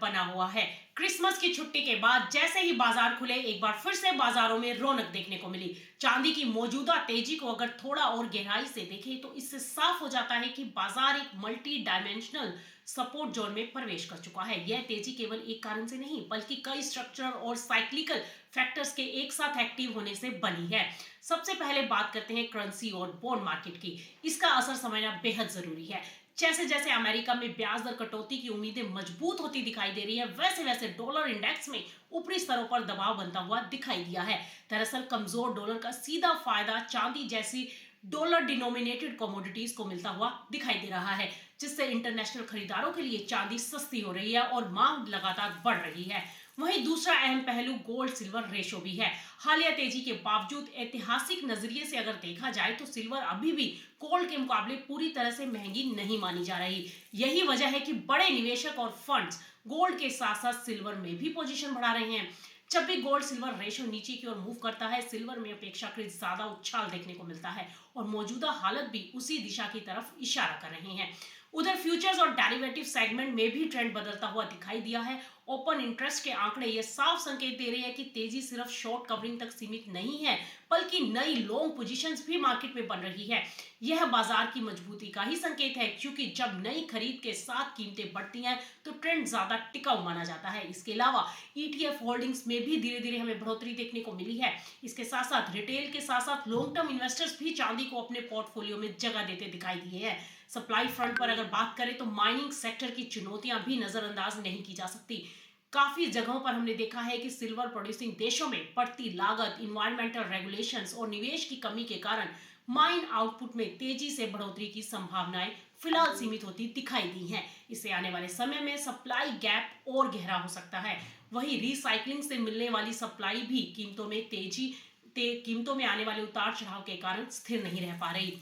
बना हुआ है। क्रिसमस की छुट्टी के बाद जैसे ही बाजार खुले, एक बार फिर से बाजारों में रौनक देखने को मिली। चांदी की मौजूदा तेजी को अगर थोड़ा और गहराई से देखें तो इससे साफ हो जाता है कि बाजार एक मल्टी डायमेंशनल सपोर्ट जोन में प्रवेश कर चुका है। यह तेजी केवल एक कारण से नहीं, बल्कि कई स्ट्रक्चरल और साइक्लिकल फैक्टर्स के एक साथ एक्टिव होने से बनी है। सबसे पहले बात करते हैं करेंसी और बॉन्ड मार्केट की। इसका असर समझना बेहद जरूरी है। जैसे जैसे अमेरिका में ब्याज दर कटौती की उम्मीदें मजबूत होती दिखाई दे रही है, वैसे वैसे डॉलर इंडेक्स में ऊपरी स्तरों पर दबाव बनता हुआ दिखाई दिया है। दरअसल कमजोर डॉलर का सीधा फायदा चांदी जैसी डॉलर डिनोमिनेटेड कमोडिटीज को मिलता हुआ दिखाई दे रहा है, जिससे इंटरनेशनल खरीदारों के लिए चांदी सस्ती हो रही है और मांग लगातार बढ़ रही है। वहीं दूसरा अहम पहलू गोल्ड सिल्वर रेशो भी है। हालिया तेजी के बावजूद ऐतिहासिक नजरिए से अगर देखा जाए तो सिल्वर अभी भी गोल्ड के मुकाबले पूरी तरह से महंगी नहीं मानी जा रही। यही वजह है कि बड़े निवेशक और फंड्स गोल्ड के साथ साथ सिल्वर में भी पोजीशन बढ़ा रहे हैं। जब भी गोल्ड सिल्वर रेशो नीचे की ओर मूव करता है, सिल्वर में अपेक्षाकृत ज्यादा उछाल देखने को मिलता है और मौजूदा हालत भी उसी दिशा की तरफ इशारा कर रहे हैं। उधर फ्यूचर्स और डेरिवेटिव सेगमेंट में भी ट्रेंड बदलता हुआ दिखाई दिया है। ओपन इंटरेस्ट के आंकड़े ये साफ संकेत दे रहे हैं कि तेजी सिर्फ शॉर्ट कवरिंग तक सीमित नहीं है, बल्कि नई लॉन्ग पोजीशंस भी मार्केट में बन रही है। यह बाजार की मजबूती का ही संकेत है, क्योंकि जब नई खरीद के साथ कीमतें बढ़ती हैं तो ट्रेंड ज्यादा टिकाऊ माना जाता है। इसके अलावा ईटीएफ होल्डिंग्स में भी धीरे धीरे हमें बढ़ोतरी देखने को मिली है। इसके साथ साथ रिटेल के साथ साथ लॉन्ग टर्म इन्वेस्टर्स भी चांदी को अपने पोर्टफोलियो में जगह देते दिखाई दिए हैं। सप्लाई फ्रंट पर अगर बात करें तो माइनिंग सेक्टर की चुनौतियां भी नजरअंदाज नहीं की जा सकती। काफी जगहों पर हमने देखा है कि सिल्वर प्रोड्यूसिंग देशों में बढ़ती लागत, इन्वायरमेंटल रेगुलेशंस और निवेश की कमी के कारण माइन आउटपुट में तेजी से बढ़ोतरी की संभावनाएं फिलहाल सीमित होती दिखाई दी हैं। इससे आने वाले समय में सप्लाई गैप और गहरा हो सकता है। वहीं रिसाइकलिंग से मिलने वाली सप्लाई भी कीमतों में आने वाले उतार चढ़ाव के कारण स्थिर नहीं रह पा रही,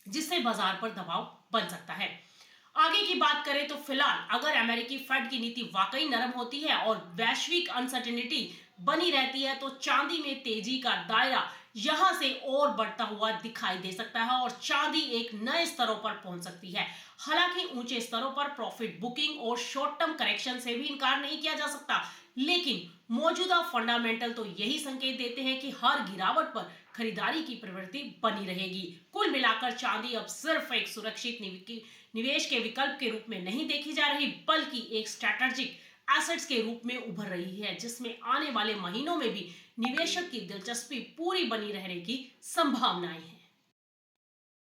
जिससे बाजार पर दबाव बन सकता है। आगे की बात करें तो फिलहाल अगर अमेरिकी फेड की नीति वाकई नरम होती है और वैश्विक अनसर्टेनिटी बनी रहती है तो चांदी में तेजी का दायरा यहां से और बढ़ता हुआ दिखाई दे सकता है और चांदी एक नए स्तरों पर पहुंच सकती है। हालांकि ऊंचे स्तरों पर प्रॉफिट बुकिंग और शॉर्ट टर्म करेक्शन से भी इनकार नहीं किया जा सकता, लेकिन मौजूदा फंडामेंटल तो यही संकेत देते हैं कि हर गिरावट पर खरीदारी की प्रवृत्ति बनी रहेगी। कुल मिलाकर चांदी अब सिर्फ एक सुरक्षित निवेश के विकल्प के रूप में नहीं देखी जा रही, बल्कि एक स्ट्रैटेजिक एसेट्स के रूप में उभर रही है, जिसमें आने वाले महीनों में भी निवेशक की दिलचस्पी पूरी बनी रहने की संभावनाएं हैं।